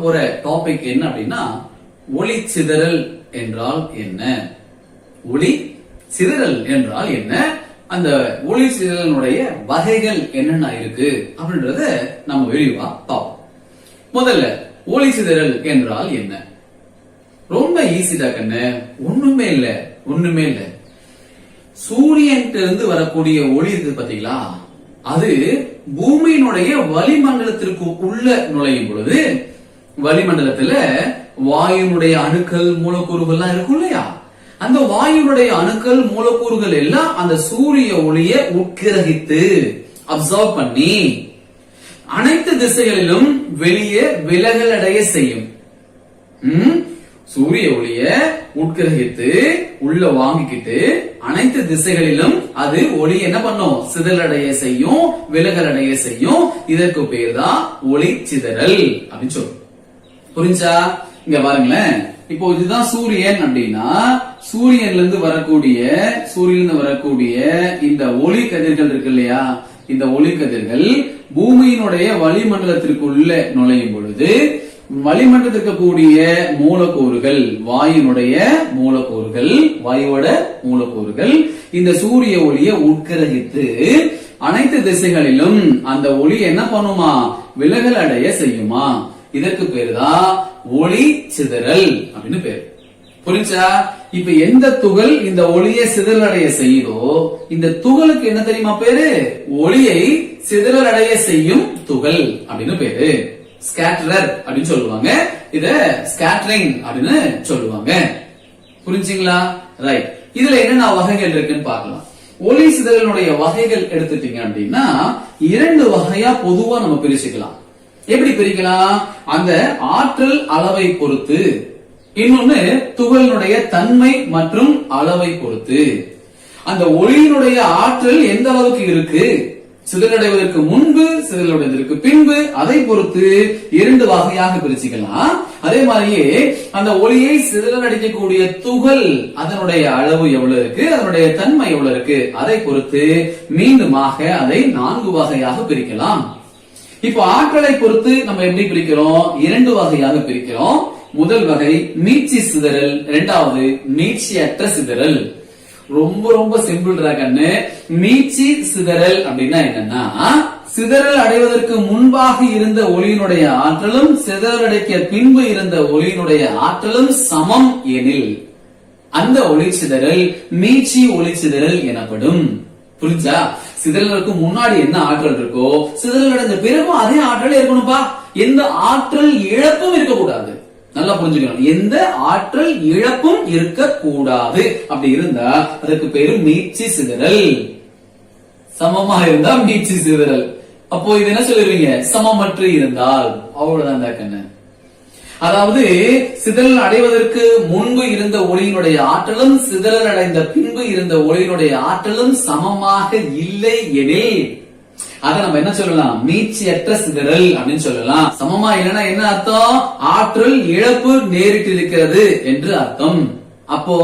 போற டாபிக் என்ன அப்படின்னா ஒளி சிதறல் என்றால் என்ன, ஒளி சிதறல் என்றால் என்ன, அந்த ஒளி சிதறலுடைய வகைகள் என்னென்ன இருக்கு அப்படின்றத நம்ம விரிவா பார்ப்போம். முதல்ல ஒளி சிதறல் என்றால் என்ன? ரொம்ப ஈஸிடா கண்ணு, ஒண்ணுமே இல்ல. சூரியன் இருந்து வரக்கூடிய ஒளி இருக்கு பாத்தீங்களா, அது பூமியினுடைய வளிமண்டலத்திற்கு உள்ள நுழையும் பொழுது வளிமண்டலத்துல வாயுனுடைய அணுக்கள் மூலக்கூறுகள்லாம் இருக்கும் இல்லையா, அந்த வாயுனுடைய அணுக்கள் மூலக்கூறுகள் எல்லாம் அந்த சூரிய ஒளியை உட்கிரகித்து அப்சர்வ் பண்ணி அனைத்து திசைகளிலும் வெளியே விலகல் அடைய செய்யும். சூரிய ஒளிய உட்கிரகித்து உள்ள வாங்கிக்கிட்டு அனைத்து திசைகளிலும் அது ஒளி என்ன பண்ணும், சிதறடைய செய்யும், விலகல் அடைய செய்யும். இதற்கு பேர் தான் ஒளி சிதறல் அப்படின்னு சொல்றோம். புரிஞ்சா? இங்க பாருங்களேன், இப்போ இதுதான் சூரியன் அப்படின்னா சூரியன்ல இருந்து வரக்கூடிய இந்த ஒளி கதிர்கள் இருக்கு இல்லையா, இந்த ஒளி கதிர்கள் பூமியினுடைய வளிமண்டலத்திற்குள்ள நுழையும் பொழுது வளிமண்டலத்திற்கு கூடிய மூலக்கூறுகள், வாயுவோட மூலக்கூறுகள் இந்த சூரிய ஒளியை உட்கிரகித்து அனைத்து திசைகளிலும் அந்த ஒளி என்ன பண்ணுமா, விலகல் அடைய செய்யுமா. இதற்கு பேருதான் ஒளி சிதறல் அப்படின்னு பேரு. புரிஞ்சா? இப்ப எந்த துகள் இந்த ஒளியை சிதறலடைய செய்யுதோ இந்த துகளுக்கு என்ன தெரியுமா பேரு, ஒளியை சிதறலடைய செய்யும் துகள் அப்படின்னு பேரு. ஸ்கேட்டரர் அப்படின்னு சொல்லுவாங்க, இத ஸ்கேட்டரிங் அப்படின்னு சொல்லுவாங்க. புரிஞ்சுங்களா? ரைட். இதுல என்னென்ன வகைகள் இருக்குன்னு பார்க்கலாம். ஒளி சிதறலுடைய வகைகள் எடுத்துட்டீங்க அப்படின்னா 2 வகையா பொதுவா நம்ம பிரிச்சுக்கலாம். எப்படி பிரிக்கலாம்? அந்த ஆற்றல் அளவை பொறுத்து, இன்னொன்னு துகளினுடைய தன்மை மற்றும் அளவை பொறுத்து. அந்த ஒளியினுடைய ஆற்றல் எந்த அளவுக்கு இருக்கு, சிதறடைவதற்கு முன்பு, சிதறடைவதற்கு பின்பு, அதை பொறுத்து 2 வகையாக பிரிச்சுக்கலாம். அதே மாதிரியே அந்த ஒளியை சிதறடிக்கக்கூடிய துகள் அதனுடைய அளவு எவ்வளவு இருக்கு, அதனுடைய தன்மை எவ்வளவு இருக்கு, அதை பொறுத்து மீண்டுமாக அதை 4 வகையாக பிரிக்கலாம். இப்ப ஆற்றலை பொறுத்து நம்ம எப்படி பிரிக்கிறோம்? 2 வகையாக பிரிக்கிறோம். முதல் வகை மீட்சி சிதறல், இரண்டாவது மீட்சியற்ற சிதறல். ரொம்ப சிம்பிள் கண்ணு. மீட்சி சிதறல் அப்படின்னா என்னன்னா, சிதறல் அடைவதற்கு முன்பாக இருந்த ஒளியினுடைய ஆற்றலும் சிதறல் அடைக்க பின்பு இருந்த ஒளியினுடைய ஆற்றலும் சமம் எனில் அந்த ஒளி சிதறல் மீட்சி ஒளி சிதறல் எனப்படும். புரிஞ்சா? சிதறலுக்கு முன்னாடி என்ன ஆற்றல் இருக்கோ சிதறல் அடைந்த பிறகும் அதே ஆற்றல் இருக்கணும்பா. எந்த ஆற்றல் இழப்பும் இருக்கக்கூடாது. நல்லா புரிஞ்சுக்கணும், எந்த ஆற்றல் இழப்பும் இருக்கக்கூடாது. அப்படி இருந்தா அதுக்கு பேரு மீட்சி சிதறல். சமமா இருந்தா மீட்சி சிதறல். அப்போ இது என்ன சொல்லுவீங்க, சமமற்று இருந்தால். அவ்வளவுதான் கண்ணு. அதாவது சிதறல் அடைவதற்கு முன்பு இருந்த ஒளியினுடைய ஆற்றலும் சிதறல் அடைந்த பின்பு இருந்த ஒளியினுடைய ஆற்றலும் சமமாக இல்லை எனில் அத நம்ம என்ன சொல்லலாம், மீட்சியற்ற சிதறல் அப்படின்னு சொல்லலாம். சமமா இல்லைன்னா என்ன அர்த்தம், ஆற்றல் இழப்பு நேரிட்டு இருக்கிறது என்று அர்த்தம். அப்போ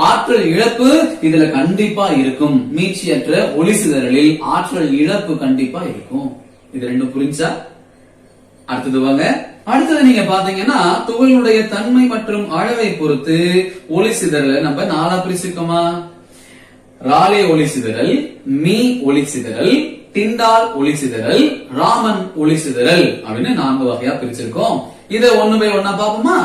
ஆற்றல் இழப்பு இதுல கண்டிப்பா இருக்கும். மீட்சியற்ற ஒளி சிதறலில் ஆற்றல் இழப்பு கண்டிப்பா இருக்கும். இது 2 புரிஞ்சா? அடுத்தது வாங்க. அடுத்தது நீங்க பாத்தீங்கன்னா துகளினுடைய தன்மை மற்றும் அளவை பொறுத்து ஒளி சிதறல் நம்ம 4 பிரிச்சிருக்கோமா. ராலே ஒளி சிதறல், மீ ஒளி சிதறல், டிண்டால் ஒளி சிதறல், ராமன் ஒளி சிதறல் அப்படின்னு 4 வகையா பிரிச்சிருக்கோம். இத ஒண்ணு பை ஒண்ணா பாப்போமா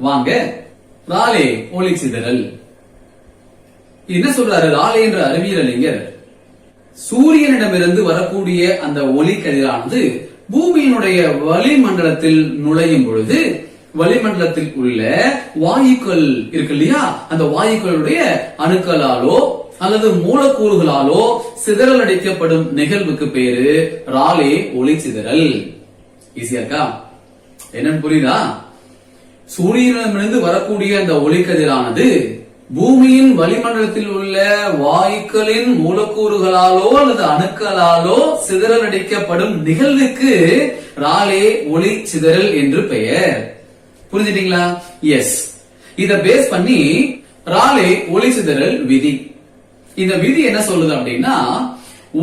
வாங்க. ராலே ஒளி சிதறல் என்ன சொல்றாரு? ராலே என்ற அறிவியல் அறிஞர் சூரியனிடமிருந்து வரக்கூடிய அந்த ஒளி கதிரானது பூமியினுடைய வளிமண்டலத்தில் நுழையும் பொழுது வளிமண்டலத்தில் உள்ள வாயுக்கள் இருக்கு இல்லையா, அந்த வாயுக்களுடைய அணுக்களாலோ அல்லது மூலக்கூறுகளாலோ சிதறல் அடிக்கப்படும் நிகழ்வுக்கு பேரு ராலே ஒளி சிதறல். ஈஸியா இருக்கா? என்னன்னு புரியுதா? சூரியனிடமிருந்து வரக்கூடிய அந்த ஒளிக்கதிரானது பூமியின் வளிமண்டலத்தில் உள்ள வாயுக்களின் மூலக்கூறுகளாலோ அல்லது அணுக்களாலோ சிதறல் அடிக்கப்படும் நிகழ்வுக்கு ராலே ஒளி சிதறல் என்று பெயர். புரிஞ்சுட்டீங்களா? எஸ். இத பேஸ் பண்ணி ராலே ஒளி சிதறல் விதி. இந்த விதி என்ன சொல்லுது அப்படின்னா,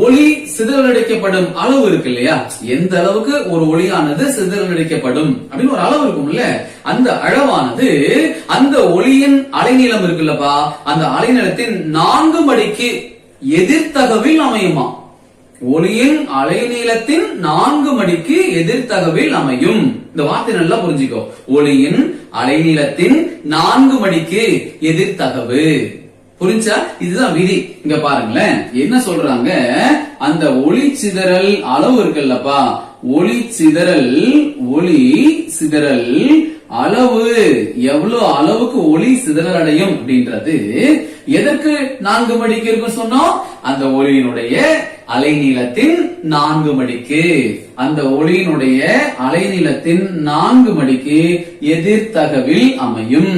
ஒளி சிதறடிக்கப்படும் அளவு இருக்கு இல்லையா, எந்த அளவுக்கு ஒரு ஒளியானது சிதறடிக்கப்படும் அப்படின்னு ஒரு அளவு இருக்கும்ல, அந்த அளவானது அந்த ஒளியின் அலைநீளம் இருக்குல்லப்பா, அந்த அலைநீளத்தின் 4 மடிக்கு எதிர்த்தகவில் அமையுமா. ஒளியின் அலைநீளத்தின் 4 மடிக்கு எதிர்த்தகவில் அமையும். இந்த வார்த்தை நல்லா புரிஞ்சுக்கோ. ஒளியின் அலைநீளத்தின் 4 மடிக்கு எதிர்த்தகவு. புரிஞ்சா? இதுதான் விதி. இங்க பாருங்களேன் என்ன சொல்றாங்க, அந்த ஒளி சிதறல் அளவு இருக்குல்லப்பா, ஒளி சிதறல் அளவு எவ்வளவு அளவுக்கு ஒளி சிதறல் அடையும் அப்படின்றது எதற்கு 4 மடிக்கு இருக்கும் சொன்னோம், அந்த ஒளியினுடைய அலைநீளத்தின் 4 மடிக்கு, அந்த ஒளியினுடைய அலைநீளத்தின் 4 மடிக்கு எதிர்த்தகவில் அமையும்.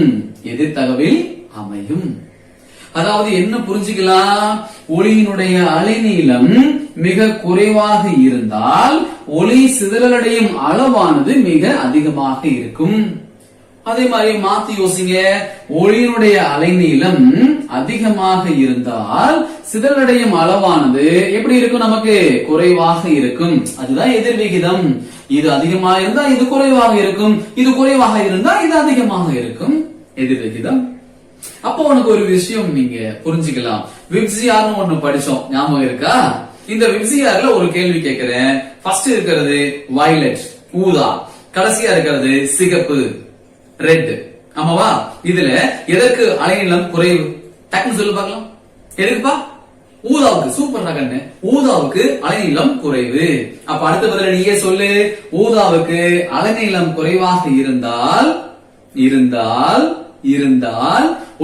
அதாவது என்ன புரிஞ்சுக்கலாம், ஒளியினுடைய அலைநீளம் மிக குறைவாக இருந்தால் ஒளி சிதறலடையும் அளவானது மிக அதிகமாக இருக்கும். அதே மாதிரி மாத்தி யோசிங்க, ஒளியினுடைய அலைநீளம் அதிகமாக இருந்தால் சிதறலடையும் அளவானது எப்படி இருக்கும், நமக்கு குறைவாக இருக்கும். அதுதான் எதிர்விகிதம். இது அதிகமாக இருந்தா இது குறைவாக இருக்கும், இது குறைவாக இருந்தா இது அதிகமாக இருக்கும், எதிர்விகிதம். அப்போ உனக்கு ஒரு விஷயம் நீங்க புரிஞ்சுக்கலாம். விப்சிஆர்னு ஒண்ணு படிச்சோம், ஞாபகம் இருக்கா? இந்த விப்சிஆர்ல ஒரு கேள்வி கேட்கிறேன். ஃபர்ஸ்ட் இருக்கிறது வயலட் ஊதா, கடைசியா இருக்கிறது சிகப்பு ரெட். ஆமாவா? இதுல எதற்கு அலைநீளம் குறைவு? டக்குன்னு சொல்லு பார்க்கலாம். எதுக்குப்பா? ஊதாவுக்கு. சூப்பர் கண்ணு, ஊதாவுக்கு அலைநீளம் குறைவு. அப்ப அடுத்த பதில நீயே சொல்லு. ஊதாவுக்கு அலைநீளம் குறைவாக இருந்தால்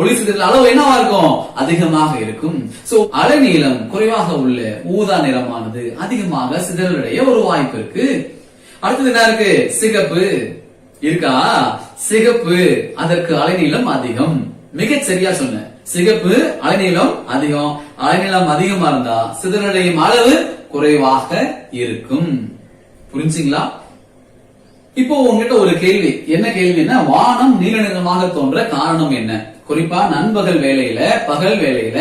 ஒளி சிதறல் அளவு என்னவா இருக்கும், அதிகமாக இருக்கும். சோ அலைநீளம் குறைவாக உள்ள ஊதா நிறமானது அதிகமாக சிதறலடைய ஒரு வாய்ப்பு இருக்கு. அடுத்தது என்ன இருக்கு, சிகப்பு இருக்கா, சிகப்பு அதற்கு அலைநீளம் அதிகம். மிகச் சரியா சொன்ன, சிகப்பு அலைநீளம் அதிகம். அலைநீளம் அதிகமா இருந்தா சிதறலடையும் அளவு குறைவாக இருக்கும். புரிஞ்சுங்களா? இப்போ உங்ககிட்ட ஒரு கேள்வி. என்ன கேள்வின்னா, வானம் நீல நிறமாக தோன்ற காரணம் என்ன? குறிப்பா நண்பகல் வேளையில பகல் வேளையில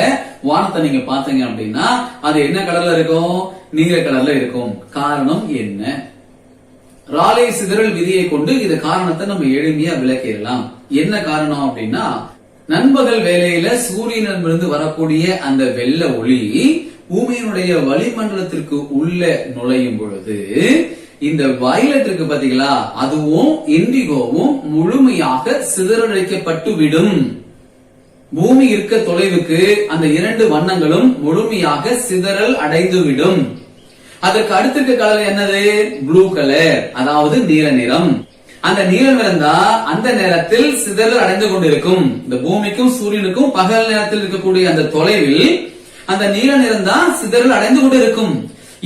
வானத்தை நீங்க பாத்தீங்க அப்படின்னா அது என்ன கலர்ல இருக்கும், நீல கலர்ல இருக்கும். காரணம் என்ன? ராலே சிதறல் விதியை கொண்டு இந்த காரணத்தை நம்ம எளிமையா விளக்கிடலாம். என்ன காரணம் அப்படின்னா, நண்பகல் வேளையில சூரியனிடமிருந்து வரக்கூடிய அந்த வெள்ளை ஒளி பூமியினுடைய வளிமண்டலத்திற்கு உள்ள நுழையும் பொழுது இந்த வயலட் இருக்கு பாத்தீங்களா, அதுவும் இண்டிகோவும் முழுமையாக சிதறடிக்கப்பட்டு விடும். பூமி இருக்க தொலைவுக்கு அந்த 2 வண்ணங்களும் முழுமையாக சிதறல் அடைந்து விடும். அதற்கு அடுத்திருக்க கலர் என்னது, ப்ளூ கலர், அதாவது நீல நிறம். அந்த நீல நிறம் தான் அந்த நேரத்தில் சிதறல் அடைந்து கொண்டிருக்கும். இந்த பூமிக்கும் சூரியனுக்கும் பகல் நேரத்தில் இருக்கக்கூடிய அந்த தொலைவில் அந்த நீல நிறம் தான் சிதறல் அடைந்து கொண்டிருக்கும்.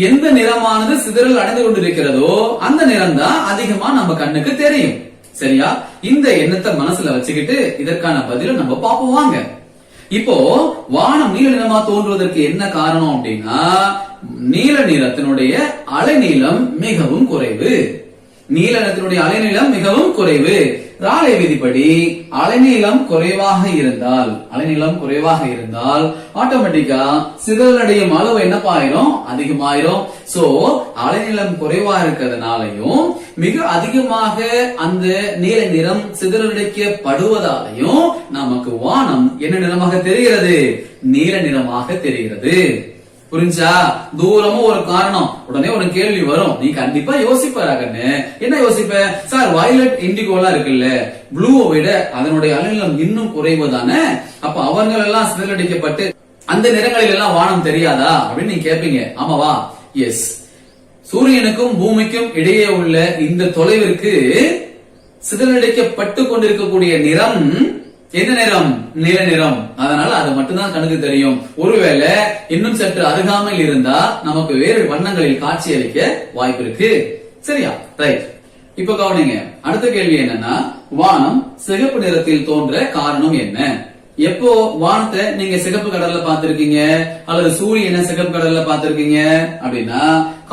எந்த நிறமானது சிதறல் அடைந்து கொண்டிருக்கிறதோ அந்த நிறம் தான் அதிகமா நம்ம கண்ணுக்கு தெரியும். சரியா? இந்த எண்ணத்தை மனசுல வச்சுக்கிட்டு இதற்கான பதில நம்ம பாப்போம் வாங்க. இப்போ வானம் நீல நிறமா தோன்றுவதற்கு என்ன காரணம் அப்படின்னா, நீல நிறத்தினுடைய அலைநீளம் மிகவும் குறைவு. நீல நிறத்தினுடைய அலைநீளம் மிகவும் குறைவு. ராலே விதிப்படி அலைநீளம் குறைவாக இருந்தால் ஆட்டோமேட்டிக்கா சிதறலடையும் அளவு என்னப்பா ஆயிரும், அதிகமாயிரும். சோ அலைநீளம் குறைவா இருக்கிறதுனாலையும் மிக அதிகமாக அந்த நீல நிறம் சிதறலடைக்கப்படுவதாலையும் நமக்கு வானம் என்ன நிறமாக தெரிகிறது, நீல நிறமாக தெரிகிறது. புரிஞ்சா? தூரமும் ஒரு காரணம். உடனே ஒரு கேள்வி வரும், நீ கண்டிப்பா யோசிப்பாராகன்னு. என்ன யோசிப்ப சார், வயலட் இண்டிகோலாம் இருக்குல்ல, ப்ளூவை விட அதனுடைய அலைநீளம் இன்னும் குறைவு தானே, அப்ப அவர்கள் எல்லாம் சிதறடிக்கப்பட்டு அந்த நிறங்களில் எல்லாம் வானம் தெரியாதா அப்படின்னு நீ கேட்பீங்க. ஆமாவா? எஸ். சூரியனுக்கும் பூமிக்கும் இடையே உள்ள இந்த தொலைவிற்கு சிதறடிக்கப்பட்டு கொண்டிருக்கக்கூடிய நிறம் எந்த நிறம், நீல நிறம். அதனால அது மட்டும்தான் கண்ணுக்கு தெரியும். ஒருவேளை இன்னும் சற்று அருகாமையில் இருந்தா நமக்கு வேறு வண்ணங்களில் காட்சி அளிக்க வாய்ப்பு இருக்கு. சரியா? ரைட். இப்ப கவனிங்க, அடுத்த கேள்வி என்னன்னா, வானம் சிகப்பு நிறத்தில் தோன்ற காரணம் என்ன? எப்போ வானத்தை நீங்க சிகப்பு கடல்ல பாத்திருக்கீங்க அல்லது சூரியனை சிகப்பு கடல்ல பாத்திருக்கீங்க அப்படின்னா,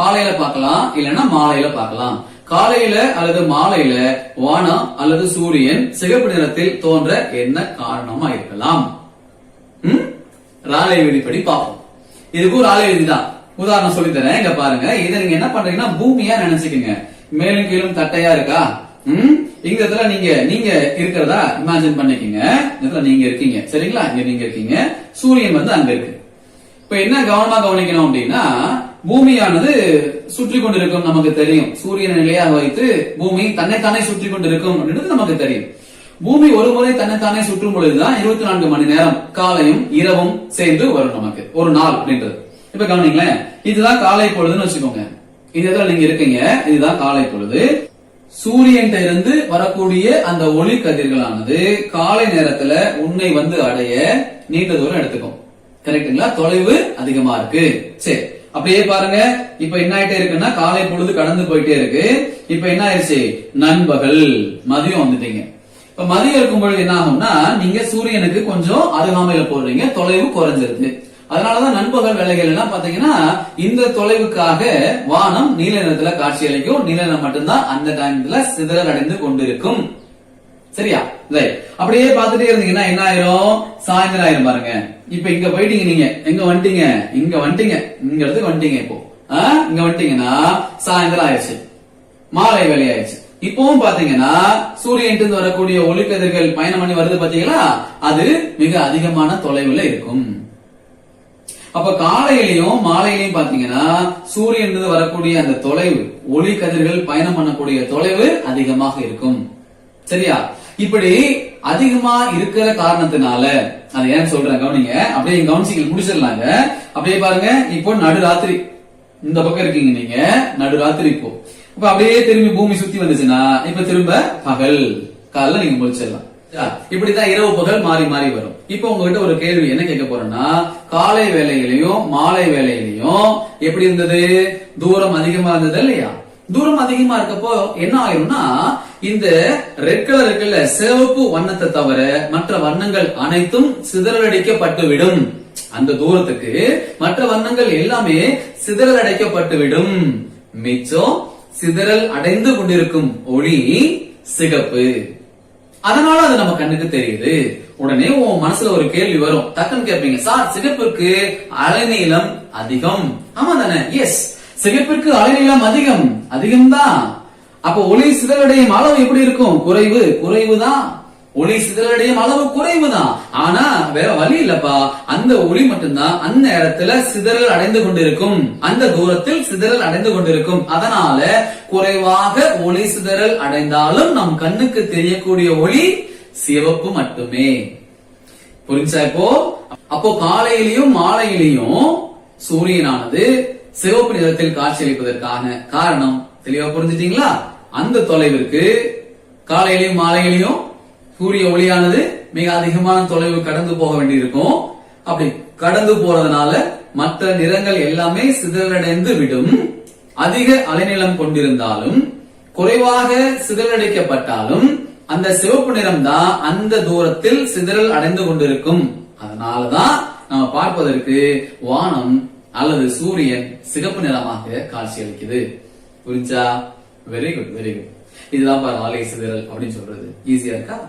காலையில பார்க்கலாம், இல்லைன்னா மாலையில பார்க்கலாம். காலையில அல்லது மாலையில வானம் அல்லது சூரியன் சிகப்பு நிறத்தில் தோன்ற என்ன காரணமா இருக்கலாம்? ராலே விதிப்படி பார்ப்போம். இதுக்கும் ராலே விதிதான். உதாரணம் சொல்லி தரேன், இங்க பாருங்க. இதை நீங்க என்ன பண்றீங்கன்னா பூமியா நினைச்சுக்கோங்க. மேலும் கீழும் தட்டையா இருக்கா? இங்க இடத்துல நீங்க இருக்கிறதா இமேஜின் பண்ணிக்கங்க. இடத்துல நீங்க இருக்கீங்க, சரிங்களா? இங்க நீங்க இருக்கீங்க, சூரியன் வந்து அங்க இருக்கு. இப்ப என்ன கவனமா கவனிக்கணும் அப்படின்னா, பூமியானது சுற்றி கொண்டிருக்கும் நமக்கு தெரியும். சூரியனை நிலையாக வைத்து பூமி தன்னைத்தானே சுற்றி கொண்டிருக்கும் அப்படின்றது நமக்கு தெரியும். பூமி ஒரு முறை தன்னைத்தானே சுற்றும் பொழுதுதான் 24 மணி நேரம் காலையும் இரவும் சேர்ந்து வரும் நமக்கு ஒரு நாள் அப்படின்றது. இப்ப கவனிங்களேன், இதுதான் காலை பொழுதுன்னு வச்சுக்கோங்க. இந்த இடத்துல நீங்க இருக்கீங்க, இதுதான் காலை பொழுது. சூரியன் இருந்து வரக்கூடிய அந்த ஒளி கதிர்களானது காலை நேரத்துல உன்னை வந்து அடைய நீண்ட தூரம் எடுத்துக்கும். கரெக்டுங்களா? தொலைவு அதிகமா இருக்கு. சரி, அப்படியே பாருங்க. இப்ப என்ன ஆயிட்டே இருக்குன்னா, காலை பொழுது கடந்து போயிட்டே இருக்கு. இப்ப என்ன ஆயிடுச்சு? நண்பகல், மதியம் வந்துட்டீங்க. இப்ப மதியம் இருக்கும் பொழுது என்ன ஆகும்னா, நீங்க சூரியனுக்கு கொஞ்சம் அருகாமையில போடுறீங்க, தொலைவு குறைஞ்சிருது. அதனாலதான் நண்பகல் வேலைகள் எல்லாம் பாத்தீங்கன்னா இந்த தொலைவுக்காக வானம் நீல நிறத்துல காட்சி அளிக்கும். நீல நிறம் மட்டும்தான் அந்த டைம்ல சிதறல் அடைந்து கொண்டிருக்கும். சரியா? அப்படியே பாத்துட்டே இருந்தீங்கன்னா என்ன ஆயிரும்? சாயந்தரம் ஆயிரும் பாருங்க. இப்ப இங்க போயிட்டீங்க, நீங்க எங்க வந்துட்டீங்க? இங்க வந்துட்டீங்க, இங்க இடத்துக்கு வந்துட்டீங்க. இப்போ இங்க வந்துட்டீங்கன்னா சாயந்தரம் ஆயிடுச்சு, மாலை வேலை ஆயிடுச்சு. இப்பவும் பாத்தீங்கன்னா சூரியன் இருந்து வரக்கூடிய ஒளிக்கதிர்கள் பயணம் பண்ணி வருது பாத்தீங்களா? அது மிக அதிகமான தொலைவுல இருக்கும். அப்ப காலையிலையும் மாலையிலையும் பாத்தீங்கன்னா சூரியன் இருந்து வரக்கூடிய அந்த தொலைவு, ஒளி கதிர்கள் பயணம் பண்ணக்கூடிய தொலைவு அதிகமாக இருக்கும். சரியா? இப்படி அதிகமா இருக்கிற காரணத்தினால அது ஏன் சொல்றேன் கவனிங்க. அப்படியே கவனிச்சு முடிச்சிடலாங்க. அப்படியே பாருங்க, இப்போ நடுராத்திரி இந்த பக்கம் இருக்கீங்க நீங்க, நடுராத்திரி. இப்போ இப்ப அப்படியே திரும்பி பூமி சுத்தி வந்துச்சுன்னா இப்ப திரும்ப பகல், காலைல நீங்க முடிச்சிடலாம். இப்படிதான் இரவு பகல் மாறி மாறி வரும். இப்ப உங்ககிட்ட ஒரு கேள்வி என்ன கேட்க போறேன்னா, காலை வேலையிலையும் மாலை வேலையிலையும் எப்படி இருந்தது? தூரம் அதிகமா இருந்தது இல்லையா? தூரம் அதிகமா இருக்கப்போ என்ன ஆயிரும்னா, இந்த ரெட் கலர் இருக்குல்ல, சிவப்பு வண்ணத்தை தவிர மற்ற வண்ணங்கள் அனைத்தும் சிதறலடிக்கப்பட்டுவிடும். அந்த தூரத்துக்கு மற்ற வண்ணங்கள் எல்லாமே சிதறல் அடைக்கப்பட்டுவிடும். மிச்சம் சிதறல் அடைந்து கொண்டிருக்கும் ஒளி சிகப்பு. அதனால அது நம்ம கண்ணுக்கு தெரியுது. உடனே உன் மனசுல ஒரு கேள்வி வரும், டக்குன்னு கேட்பீங்க, சார் சிகப்பிற்கு அலைநீளம் அதிகம், ஆமா தானே? எஸ், சிகப்பிற்கு அலைநீளம் அதிகம்தான். அப்ப ஒளி சிதறடையும் அளவு எப்படி இருக்கும்? குறைவுதான். ஒளி சிதறடையும் அளவு குறைவுதான். ஆனா வேற வழி இல்லப்பா, அந்த ஒளி மட்டும்தான் அந்த இடத்துல சிதறல் அடைந்து கொண்டிருக்கும், அந்த தூரத்தில் சிதறல் அடைந்து கொண்டிருக்கும். அதனால குறைவாக ஒளி சிதறல் அடைந்தாலும் நம் கண்ணுக்கு தெரியக்கூடிய ஒளி சிவப்பு மட்டுமே. புரிஞ்சா? இப்போ அப்போ காலையிலையும் மாலையிலையும் சூரியனானது சிவப்பு நிறத்தில் காட்சியளிப்பதற்கான காரணம் தெளிவா புரிஞ்சுட்டீங்களா? அந்த தொலைவிற்கு காலையிலையும் மாலையிலையும் சூரிய ஒளியானது மிக அதிகமான தொலைவு கடந்து போக வேண்டியிருக்கும். அப்படி கடந்து போறதுனால மற்ற நிறங்கள் எல்லாமே சிதறடைந்து விடும். அதிக அலைநீளம் கொண்டிருந்தாலும் குறைவாக சிதறடிக்கப்பட்டாலும் அந்த சிவப்பு நிறம் தான் அந்த தூரத்தில் சிதறல் அடைந்து கொண்டிருக்கும். அதனாலதான் நம்ம பார்ப்பதற்கு வானம் அல்லது சூரியன் சிகப்பு நிறமாக காட்சியளிக்குது. புரிஞ்சா? Very good, very good. இதுதான் பாரு அலை சிதறல் அப்படின்னு சொல்றது. ஈஸியா இருக்கா?